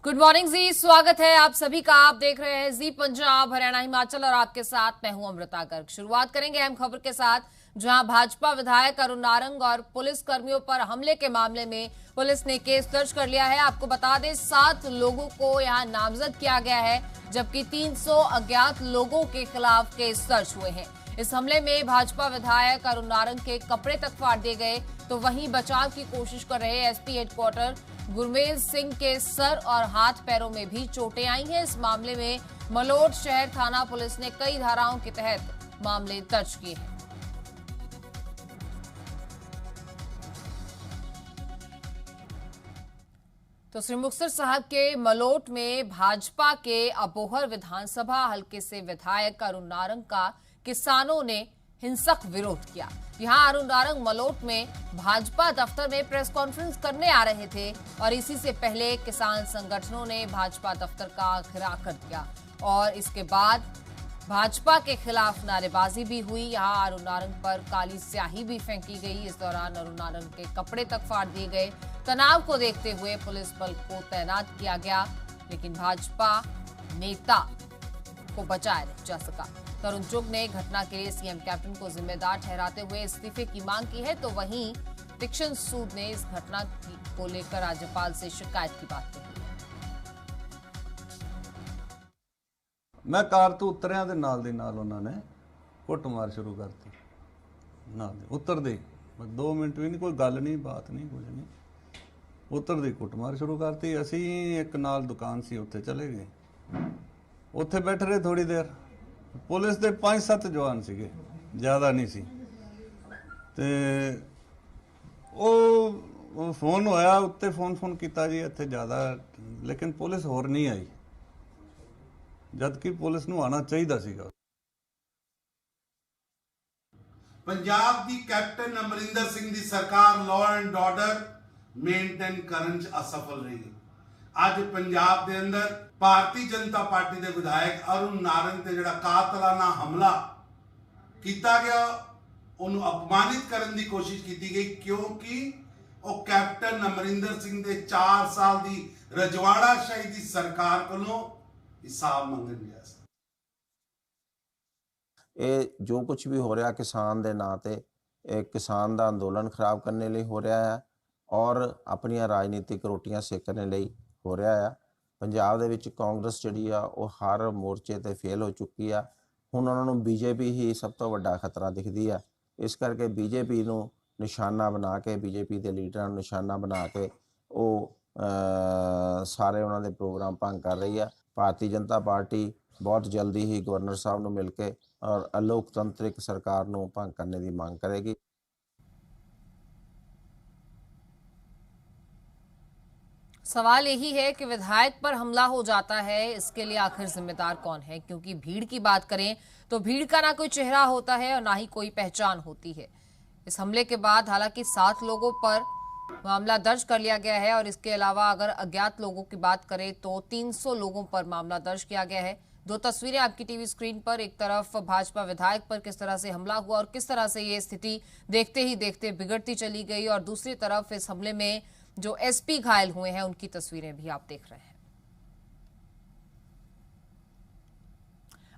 Good morning जी, स्वागत है आप सभी का। आप देख रहे हैं जी पंजाब हरियाणा हिमाचल और आपके साथ मैं हूं अमृता गर्ग। शुरुआत करेंगे अहम खबर के साथ, जहां भाजपा विधायक अरुण नारंग और पुलिस कर्मियों पर हमले के मामले में पुलिस ने केस दर्ज कर लिया है। आपको बता दें 7 लोगों को यहां नामजद किया गया है, जबकि 300 अज्ञात लोगों के खिलाफ केस दर्ज हुए हैं। इस हमले में भाजपा विधायक अरुण नारंग के कपड़े तक फाड़ दिए गए, तो वहीं बचाव की कोशिश कर रहे एसपी हेडक्वार्टर गुरमेल सिंह के सर और हाथ पैरों में भी चोटें आई हैं। इस मामले में मलोट शहर थाना पुलिस ने कई धाराओं के तहत मामले दर्ज किए हैं। तो श्री मुक्तसर साहब के मलोट में भाजपा के अबोहर विधानसभा हलके से विधायक अरुण नारंग का किसानों ने हिंसक विरोध किया। यहां अरुण नारंग मलोट में भाजपा दफ्तर में प्रेस कॉन्फ्रेंस करने आ रहे थे और इसी से पहले किसान संगठनों ने भाजपा दफ्तर का घेराव कर दिया और इसके बाद भाजपा के खिलाफ नारेबाजी भी हुई। यहां अरुण नारंग पर काली स्याही भी फेंकी गई। इस दौरान अरुण नारंग के कपड़े तक फाड़ दिए गए। तनाव को देखते हुए पुलिस बल को तैनात किया गया, लेकिन भाजपा नेता को बचाया नहीं जा सका। तरुण चुग ने घटना के लिए सीएम कैप्टन को जिम्मेदार ठहराते हुए इस्तीफे की मांग की है, तो वहीं दीक्षण सूद ने इस घटना को लेकर राज्यपाल से शिकायत की बात कही। मैं कार तो उतरिया ਤੇ ਨਾਲ ਦੀ ਨਾਲ ਉਹਨਾਂ ਨੇ ਕੁੱਟਮਾਰ ਸ਼ੁਰੂ ਕਰਤੀ। ਨਾਲ ਦੇ ਉਤਰਦੇ 2 ਮਿੰਟ ਵੀ ਨਹੀਂ, ਕੋਈ ਗੱਲ ਨਹੀਂ, ਬਾਤ ਨਹੀਂ, ਕੁਝ ਨਹੀਂ, ਉਤਰਦੇ ਕੁੱਟਮਾਰ ਸ਼ੁਰੂ ਕਰਤੀ। ਅਸੀਂ ਇੱਕ ਨਾਲ ਦੁਕਾਨ ਸੀ ਉੱਥੇ ਚਲੇ ਗਏ, ਉੱਥੇ ਬੈਠੇ ਰਹੇ ਥੋੜੀ ਦੇਰ। ਪੁਲਿਸ ਦੇ 5-7 ਜਵਾਨ ਸੀਗੇ, ਜ਼ਿਆਦਾ ਨਹੀਂ ਸੀ। ਤੇ ਉਹ ਫੋਨ ਹੋਇਆ ਉੱਤੇ, ਫੋਨ ਕੀਤਾ ਜੀ ਇੱਥੇ ਜ਼ਿਆਦਾ, ਲੇਕਿਨ ਪੁਲਿਸ ਹੋਰ ਨਹੀਂ ਆਈ, ਜਦਕਿ ਪੁਲਿਸ ਨੂੰ ਆਉਣਾ ਚਾਹੀਦਾ ਸੀਗਾ। ਪੰਜਾਬ ਦੀ ਕੈਪਟਨ ਅਮਰਿੰਦਰ ਸਿੰਘ ਦੀ ਸਰਕਾਰ ਲਾਅ ਐਂਡ ਆਰਡਰ ਮੇਨਟੇਨ ਕਰਨ 'ਚ ਅਸਫਲ ਰਹੀ ਹੈ। ਅੱਜ ਪੰਜਾਬ ਦੇ ਅੰਦਰ ਭਾਰਤੀ ਜਨਤਾ ਪਾਰਟੀ ਦੇ ਵਿਧਾਇਕ ਅਰੁਣ ਨਾਰੰਗ ਤੇ ਜਿਹੜਾ ਕਾਤਲਾਨਾ ਹਮਲਾ ਕੀਤਾ ਗਿਆ, ਉਹਨੂੰ ਅਪਮਾਨਿਤ ਕਰਨ ਦੀ ਕੋਸ਼ਿਸ਼ ਕੀਤੀ ਗਈ, ਕਿਉਂਕਿ ਉਹ ਕੈਪਟਨ ਅਮਰਿੰਦਰ ਸਿੰਘ ਦੇ 4 ਸਾਲ ਦੀ ਰਜਵਾੜਾ ਸ਼ਾਹੀ ਦੀ ਸਰਕਾਰ ਕੋਲੋਂ ਹਿਸਾਬ ਮੰਗਣ ਗਿਆ ਸੀ। ਇਹ ਜੋ ਕੁਝ ਵੀ ਹੋ ਰਿਹਾ ਕਿਸਾਨ ਦੇ ਨਾਂ ਤੇ, ਇਹ ਕਿਸਾਨ ਦਾ ਅੰਦੋਲਨ ਖਰਾਬ ਕਰਨ ਲਈ ਹੋ ਰਿਹਾ ਹੈ ਔਰ ਆਪਣੀਆਂ ਰਾਜਨੀਤਿਕ ਰੋਟੀਆਂ ਸੇਕਣ ਲਈ ਹੋ ਰਿਹਾ ਹੈ। ਪੰਜਾਬ ਦੇ ਵਿੱਚ ਕਾਂਗਰਸ ਜਿਹੜੀ ਆ ਉਹ ਹਰ ਮੋਰਚੇ ਤੇ ਫੇਲ ਹੋ ਚੁੱਕੀ ਆ। ਹੁਣ ਉਹਨਾਂ ਨੂੰ ਬੀਜੇਪੀ ਹੀ ਸਭ ਤੋਂ ਵੱਡਾ ਖਤਰਾ ਦਿਖਦੀ ਆ। ਇਸ ਕਰਕੇ ਬੀਜੇਪੀ ਨੂੰ ਨਿਸ਼ਾਨਾ ਬਣਾ ਕੇ, ਬੀਜੇਪੀ ਦੇ ਲੀਡਰਾਂ ਨੂੰ ਨਿਸ਼ਾਨਾ ਬਣਾ ਕੇ ਉਹ ਸਾਰੇ ਉਹਨਾਂ ਦੇ ਪ੍ਰੋਗਰਾਮ ਭੰਗ ਕਰ ਰਹੀ ਆ। ਭਾਰਤੀ ਜਨਤਾ ਪਾਰਟੀ ਬਹੁਤ ਜਲਦੀ ਹੀ ਗਵਰਨਰ ਸਾਹਿਬ ਨੂੰ ਮਿਲ ਕੇ ਔਰ ਅਲੋਕਤੰਤਰਿਕ ਸਰਕਾਰ ਨੂੰ ਭੰਗ करने की मांग करेगी। सवाल यही है कि विधायक पर हमला हो जाता है, इसके लिए आखिर जिम्मेदार कौन है? क्योंकि भीड़ की बात करें तो भीड़ का ना कोई चेहरा होता है और ना ही कोई पहचान होती है। इस हमले के बाद हालांकि 7 लोगों पर मामला दर्ज कर लिया गया है और इसके अलावा अगर अज्ञात लोगों की बात करें तो 300 लोगों पर मामला दर्ज किया गया है। 2 तस्वीरें आपकी टीवी स्क्रीन पर, एक तरफ भाजपा विधायक पर किस तरह से हमला हुआ और किस तरह से ये स्थिति देखते ही देखते बिगड़ती चली गई, और दूसरी तरफ इस हमले में जो एसपी घायल हुए हैं उनकी तस्वीरें भी आप देख रहे हैं।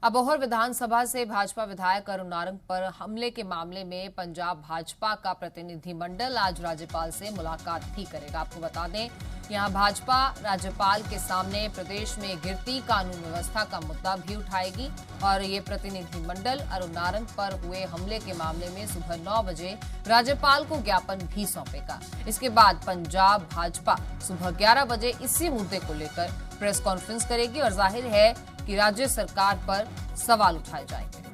अबोहर विधानसभा से भाजपा विधायक अरुण नारंग पर हमले के मामले में पंजाब भाजपा का प्रतिनिधिमंडल आज राज्यपाल से मुलाकात भी करेगा। आपको बता दें, यहां भाजपा राज्यपाल के सामने प्रदेश में गिरती कानून व्यवस्था का मुद्दा भी उठाएगी और ये प्रतिनिधिमंडल अरुण नारंग पर हुए हमले के मामले में सुबह 9 बजे राज्यपाल को ज्ञापन भी सौंपेगा। इसके बाद पंजाब भाजपा सुबह 11 बजे इसी मुद्दे को लेकर प्रेस कॉन्फ्रेंस करेगी और जाहिर है कि राज्य सरकार पर सवाल उठाए जाएंगे।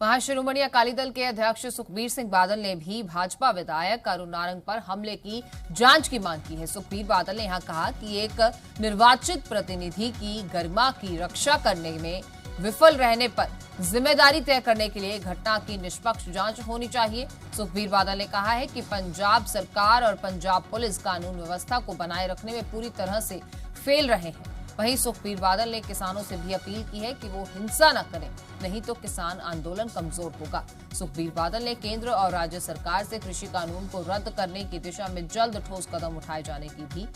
वहां शिरोमणि अकाली दल के अध्यक्ष सुखबीर सिंह बादल ने भी भाजपा विधायक अरुण नारंग पर हमले की जांच की मांग की है। सुखबीर बादल ने यहां कहा कि एक निर्वाचित प्रतिनिधि की गरिमा की रक्षा करने में विफल रहने पर जिम्मेदारी तय करने के लिए घटना की निष्पक्ष जांच होनी चाहिए। सुखबीर बादल ने कहा है कि पंजाब सरकार और पंजाब पुलिस कानून व्यवस्था को बनाए रखने में पूरी तरह से फेल रहे हैं। वहीं सुखबीर बादल ने किसानों से भी अपील की है कि वो हिंसा न करें, नहीं तो किसान आंदोलन कमजोर होगा। सुखबीर बादल ने केंद्र और राज्य सरकार से कृषि कानून को रद्द करने की दिशा में जल्द ठोस कदम उठाए जाने की भी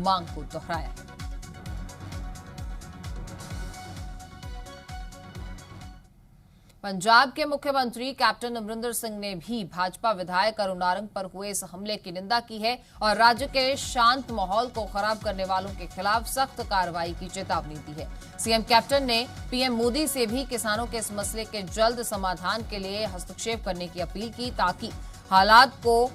मांग को दोहराया। पंजाब के मुख्यमंत्री कैप्टन अमरिंदर सिंह ने भी भाजपा विधायक अरुण नारंग पर हुए इस हमले की निंदा की है और राज्य के शांत माहौल को खराब करने वालों के खिलाफ सख्त कार्रवाई की चेतावनी दी है। सीएम कैप्टन ने पीएम मोदी से भी किसानों के इस मसले के जल्द समाधान के लिए हस्तक्षेप करने की अपील की, ताकि हालात को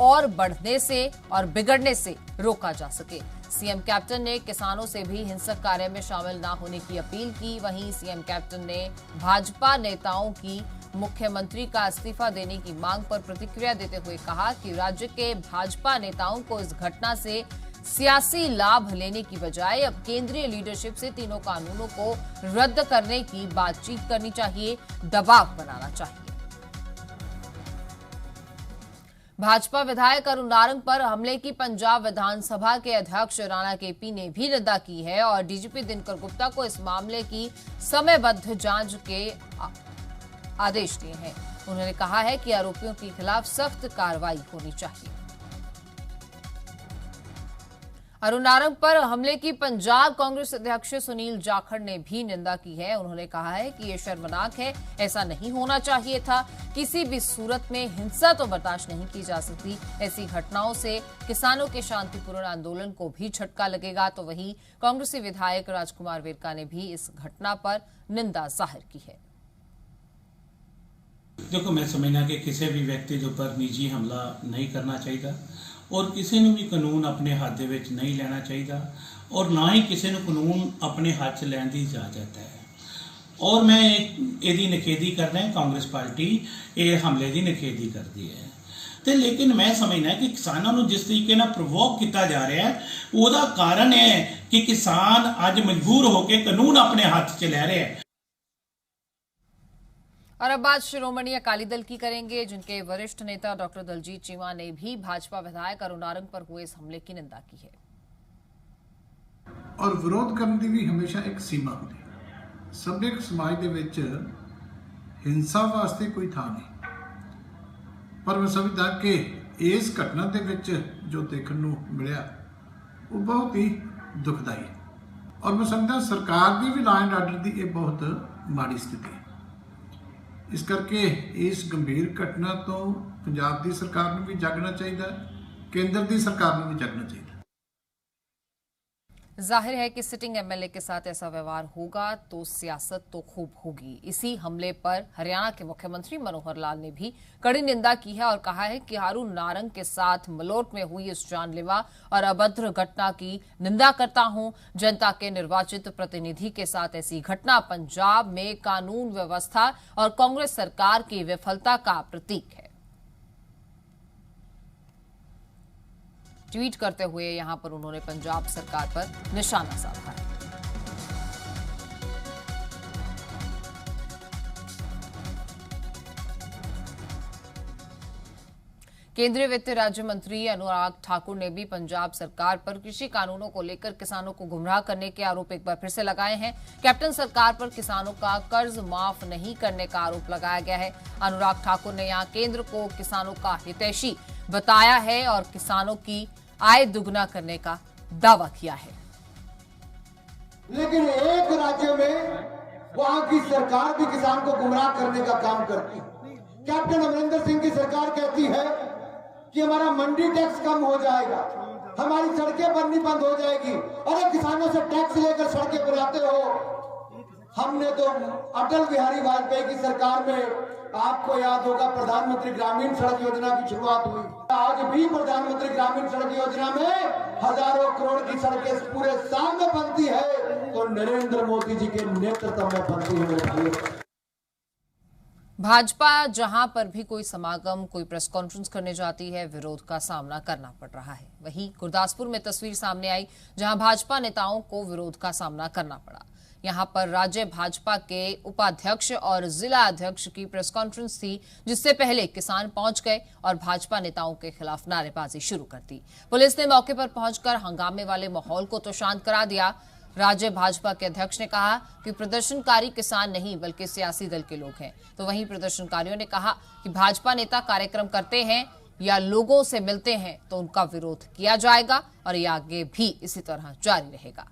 और बढ़ने से और बिगड़ने से रोका जा सके। सीएम कैप्टन ने किसानों से भी हिंसक कार्य में शामिल न होने की अपील की। वहीं सीएम कैप्टन ने भाजपा नेताओं की मुख्यमंत्री का इस्तीफा देने की मांग पर प्रतिक्रिया देते हुए कहा कि राज्य के भाजपा नेताओं को इस घटना से सियासी लाभ लेने की बजाय अब केंद्रीय लीडरशिप से तीनों कानूनों को रद्द करने की बातचीत करनी चाहिए, दबाव बनाना चाहिए। भाजपा विधायक अरुण नारंग पर हमले की पंजाब विधानसभा के अध्यक्ष राणा केपी ने भी निंदा की है और डीजीपी दिनकर गुप्ता को इस मामले की समयबद्ध जांच के आदेश दिए हैं। उन्होंने कहा है कि आरोपियों के खिलाफ सख्त कार्रवाई होनी चाहिए। अरुण नारंग पर हमले की पंजाब कांग्रेस अध्यक्ष सुनील जाखड़ ने भी निंदा की है। उन्होंने कहा है कि ये शर्मनाक है, ऐसा नहीं होना चाहिए था। किसी भी सूरत में हिंसा तो बर्दाश्त नहीं की जा सकती। ऐसी घटनाओं से किसानों के शांतिपूर्ण आंदोलन को भी झटका लगेगा। तो वहीं कांग्रेसी विधायक राजकुमार वेरका ने भी इस घटना पर निंदा जाहिर की है। देखो, मैं समझना कि किसी भी व्यक्ति के ऊपर निजी हमला नहीं करना चाहिए और किसी ने भी कानून अपने हाथ दे विच नहीं लेना चाहिए और ना ही किसी ने कानून अपने हाथ च लैण दी इजाजत है। और मैं यदी निखेधी करना है, कांग्रेस पार्टी ये हमले की निखेधी करती है। तो लेकिन मैं समझना कि किसानों को जिस तरीके नाल प्रवोक किया जा रहा है, उसका कारण है कि किसान अज मजबूर होकर कानून अपने हाथ च ले रहे हैं। और अब बात शिरोमणि अकाली दल की करेंगे, जिनके वरिष्ठ नेता डॉक्टर दलजीत चीमा ने भी भाजपा विधायक अरुण नारंग पर हुए इस हमले की निंदा की है। और विरोध करने की भी हमेशा एक सीमा होती है। सभ्यक समाज के विच हिंसा वास्ते कोई था नहीं, पर मैं समझदा कि इस घटना के विच जो देखने को मिला वो बहुत ही दुखदाई है और मैं समझदा सरकार की भी लॉ एंड आर्डर की ये बहुत माड़ी स्थिति है। इस करके इस गंभीर घटना तो पंजाब की सरकार को भी जागना चाहिए, केंद्र की सरकार को भी जागना चाहिए। जाहिर है कि सिटिंग एमएलए के साथ ऐसा व्यवहार होगा तो सियासत तो खूब होगी। इसी हमले पर हरियाणा के मुख्यमंत्री मनोहर लाल ने भी कड़ी निंदा की है और कहा है कि अरुण नारंग के साथ मलोट में हुई इस जानलेवा और अभद्र घटना की निंदा करता हूं। जनता के निर्वाचित प्रतिनिधि के साथ ऐसी घटना पंजाब में कानून व्यवस्था और कांग्रेस सरकार की विफलता का प्रतीक है। ट्वीट करते हुए यहां पर उन्होंने पंजाब सरकार पर निशाना साधा है। केंद्रीय वित्त राज्य मंत्री अनुराग ठाकुर ने भी पंजाब सरकार पर कृषि कानूनों को लेकर किसानों को गुमराह करने के आरोप एक बार फिर से लगाए हैं। कैप्टन सरकार पर किसानों का कर्ज माफ नहीं करने का आरोप लगाया गया है। अनुराग ठाकुर ने यहां केंद्र को किसानों का हितैषी बताया है और किसानों की आय दुगना करने का दावा किया है। लेकिन एक राज्य में वहां की सरकार भी किसान को गुमराह करने का काम करती है। कैप्टन अमरिंदर सिंह की सरकार कहती है कि हमारा मंडी टैक्स कम हो जाएगा, हमारी सड़कें बननी बंद हो जाएगी। अरे किसानों से टैक्स लेकर सड़कें बनाते हो। हमने तो अटल बिहारी वाजपेयी की सरकार में, आपको याद होगा, प्रधानमंत्री ग्रामीण सड़क योजना की शुरुआत हुई। आज भी प्रधानमंत्री ग्रामीण सड़क योजना में हजारों करोड़ की सड़कें पूरे साल में बनती है तो नरेंद्र मोदी जी के नेतृत्व में बनती है। भाजपा जहां पर भी कोई समागम, कोई प्रेस कॉन्फ्रेंस करने जाती है, विरोध का सामना करना पड़ रहा है। वहीं गुरदासपुर में तस्वीर सामने आई जहां भाजपा नेताओं को विरोध का सामना करना पड़ा। यहां पर राज्य भाजपा के उपाध्यक्ष और जिला अध्यक्ष की प्रेस कॉन्फ्रेंस थी, जिससे पहले किसान पहुंच गए और भाजपा नेताओं के खिलाफ नारेबाजी शुरू कर दी। पुलिस ने मौके पर पहुंचकर हंगामे वाले माहौल को तो शांत करा दिया। राज्य भाजपा के अध्यक्ष ने कहा कि प्रदर्शनकारी किसान नहीं बल्कि सियासी दल के लोग हैं। तो वहीं प्रदर्शनकारियों ने कहा कि भाजपा नेता कार्यक्रम करते हैं या लोगों से मिलते हैं तो उनका विरोध किया जाएगा और ये आगे भी इसी तरह जारी रहेगा।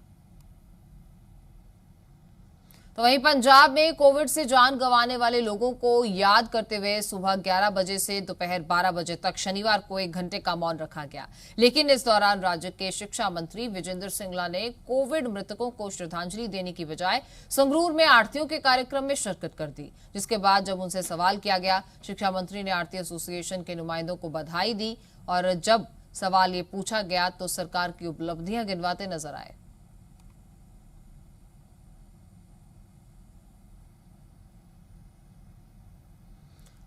तो वहीं पंजाब में कोविड से जान गंवाने वाले लोगों को याद करते हुए सुबह 11 बजे से दोपहर 12 बजे तक शनिवार को 1 घंटे का मौन रखा गया। लेकिन इस दौरान राज्य के शिक्षा मंत्री विजेंद्र सिंगला ने कोविड मृतकों को श्रद्धांजलि देने की बजाय संगरूर में आरतियों के कार्यक्रम में शिरकत कर दी। जिसके बाद जब उनसे सवाल किया गया, शिक्षा मंत्री ने आरती एसोसिएशन के नुमाइंदों को बधाई दी और जब सवाल ये पूछा गया तो सरकार की उपलब्धियां गिनवाते नजर आए।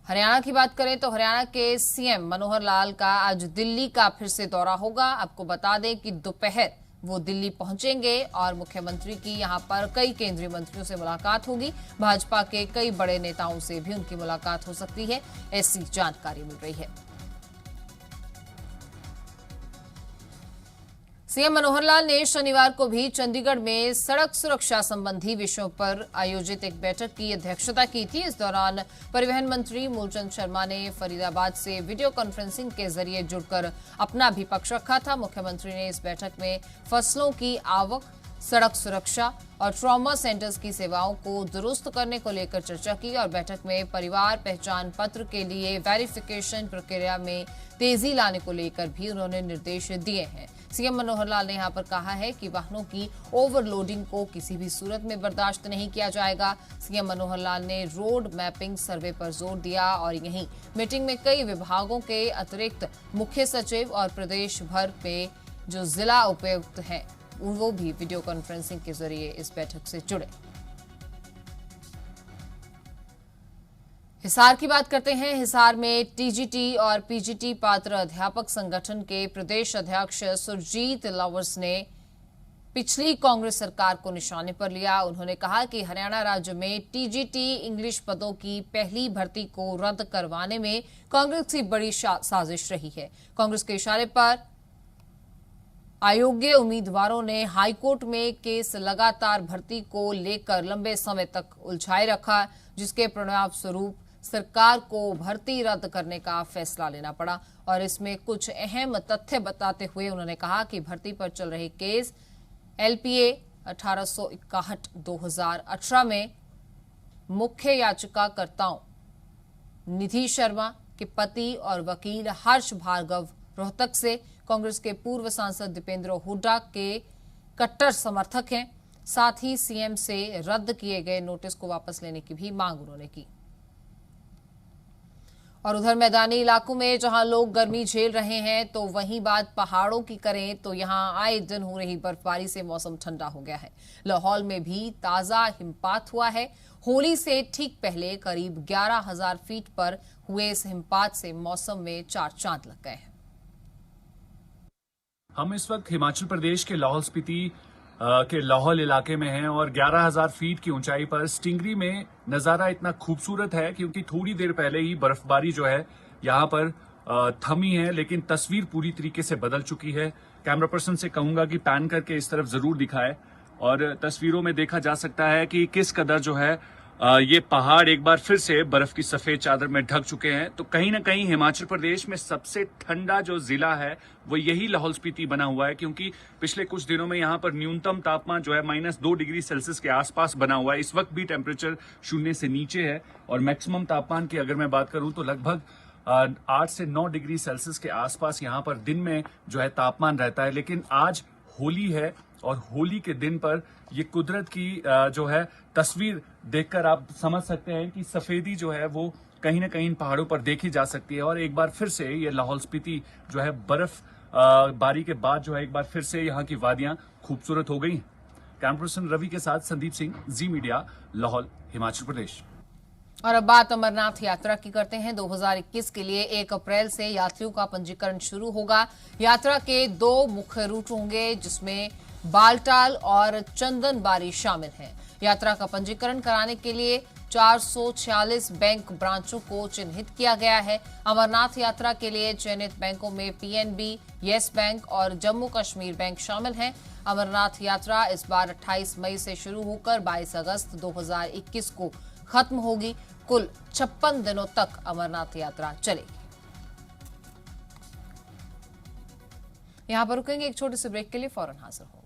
हरियाणा की बात करें तो हरियाणा के सीएम मनोहर लाल का आज दिल्ली का फिर से दौरा होगा। आपको बता दें कि दोपहर वो दिल्ली पहुंचेंगे और मुख्यमंत्री की यहां पर कई केंद्रीय मंत्रियों से मुलाकात होगी। भाजपा के कई बड़े नेताओं से भी उनकी मुलाकात हो सकती है, ऐसी जानकारी मिल रही है। सीएम मनोहर लाल ने शनिवार को भी चंडीगढ़ में सड़क सुरक्षा संबंधी विषयों पर आयोजित एक बैठक की अध्यक्षता की थी। इस दौरान परिवहन मंत्री मूलचंद शर्मा ने फरीदाबाद से वीडियो कॉन्फ्रेंसिंग के जरिए जुड़कर अपना भी पक्ष रखा था। मुख्यमंत्री ने इस बैठक में फसलों की आवक, सड़क सुरक्षा और ट्रॉमा सेंटर्स की सेवाओं को दुरुस्त करने को लेकर चर्चा की और बैठक में परिवार पहचान पत्र के लिए वेरिफिकेशन प्रक्रिया में तेजी लाने को लेकर भी उन्होंने निर्देश दिए हैं। सीएम मनोहर लाल ने यहां पर कहा है कि वाहनों की ओवरलोडिंग को किसी भी सूरत में बर्दाश्त नहीं किया जाएगा। सीएम मनोहर लाल ने रोड मैपिंग सर्वे पर जोर दिया और यहीं मीटिंग में कई विभागों के अतिरिक्त मुख्य सचिव और प्रदेश भर में जो जिला उपायुक्त हैं वो भी वीडियो कॉन्फ्रेंसिंग के जरिए इस बैठक से जुड़े। हिसार की बात करते हैं। हिसार में टीजीटी और पीजीटी पात्र अध्यापक संगठन के प्रदेश अध्यक्ष सुरजीत लवर्स ने पिछली कांग्रेस सरकार को निशाने पर लिया। उन्होंने कहा कि हरियाणा राज्य में टीजीटी इंग्लिश पदों की पहली भर्ती को रद्द करवाने में कांग्रेस की बड़ी साजिश रही है। कांग्रेस के इशारे पर अयोग्य उम्मीदवारों ने हाईकोर्ट में केस लगातार भर्ती को लेकर लंबे समय तक उलझाए रखा, जिसके परिणाम स्वरूप सरकार को भर्ती रद्द करने का फैसला लेना पड़ा। और इसमें कुछ अहम तथ्य बताते हुए उन्होंने कहा कि भर्ती पर चल रहे केस एलपीए 1861/2018 में मुख्य याचिकाकर्ताओं निधि शर्मा के पति और वकील हर्ष भार्गव रोहतक से कांग्रेस के पूर्व सांसद दीपेंद्र हुड्डा के कट्टर समर्थक हैं। साथ ही सीएम से रद्द किए गए नोटिस को वापस लेने की भी मांग उन्होंने की। और उधर मैदानी इलाकों में जहां लोग गर्मी झेल रहे हैं तो वहीं बात पहाड़ों की करें तो यहां आए दिन हो रही बर्फबारी से मौसम ठंडा हो गया है। लाहौल में भी ताजा हिमपात हुआ है। होली से ठीक पहले करीब 11,000 फीट पर हुए इस हिमपात से मौसम में चार चांद लग गए हैं। हम इस वक्त हिमाचल प्रदेश के लाहौल स्पीति के लाहौल इलाके में हैं और 11,000 फीट की ऊंचाई पर स्टिंगरी में नज़ारा इतना खूबसूरत है क्योंकि थोड़ी देर पहले ही बर्फबारी जो है यहाँ पर थमी है, लेकिन तस्वीर पूरी तरीके से बदल चुकी है। कैमरा पर्सन से कहूंगा कि पैन करके इस तरफ जरूर दिखाए और तस्वीरों में देखा जा सकता है कि किस कदर जो है ये पहाड़ एक बार फिर से बर्फ की सफेद चादर में ढक चुके हैं। तो कहीं ना कहीं हिमाचल प्रदेश में सबसे ठंडा जो जिला है वो यही लाहौल स्पीति बना हुआ है, क्योंकि पिछले कुछ दिनों में यहाँ पर न्यूनतम तापमान जो है -2 डिग्री सेल्सियस के आसपास बना हुआ है। इस वक्त भी टेम्परेचर 0 से नीचे है और मैक्सिमम तापमान की अगर मैं बात करूं तो लगभग 8 से 9 डिग्री सेल्सियस के आसपास यहाँ पर दिन में जो है तापमान रहता है। लेकिन आज होली है और होली के दिन पर ये कुदरत की जो है तस्वीर देखकर आप समझ सकते हैं कि सफेदी जो है वो कहीं ना कहीं इन पहाड़ों पर देखी जा सकती है। और एक बार फिर से ये लाहौल स्पीति जो है बर्फ बारी के बाद जो है एक बार फिर से यहाँ की वादियां खूबसूरत हो गई। कैमरा पर्सन रवि के साथ संदीप सिंह, जी मीडिया, लाहौल, हिमाचल प्रदेश। और अब बात अमरनाथ यात्रा की करते हैं। 2021 के लिए 1 अप्रैल से यात्रियों का पंजीकरण शुरू होगा। यात्रा के 2 मुख्य रूट होंगे जिसमें बालटाल और चंदनबारी शामिल हैं। यात्रा का पंजीकरण कराने के लिए 446 बैंक ब्रांचों को चिन्हित किया गया है। अमरनाथ यात्रा के लिए चयनित बैंकों में पीएनबी, येस बैंक और जम्मू कश्मीर बैंक शामिल हैं। अमरनाथ यात्रा इस बार 28 मई से शुरू होकर 22 अगस्त 2021 को खत्म होगी। कुल 56 दिनों तक अमरनाथ यात्रा चलेगी। यहां पर रुकेंगे एक छोटे से ब्रेक के लिए, फौरन हाजिर होंगे।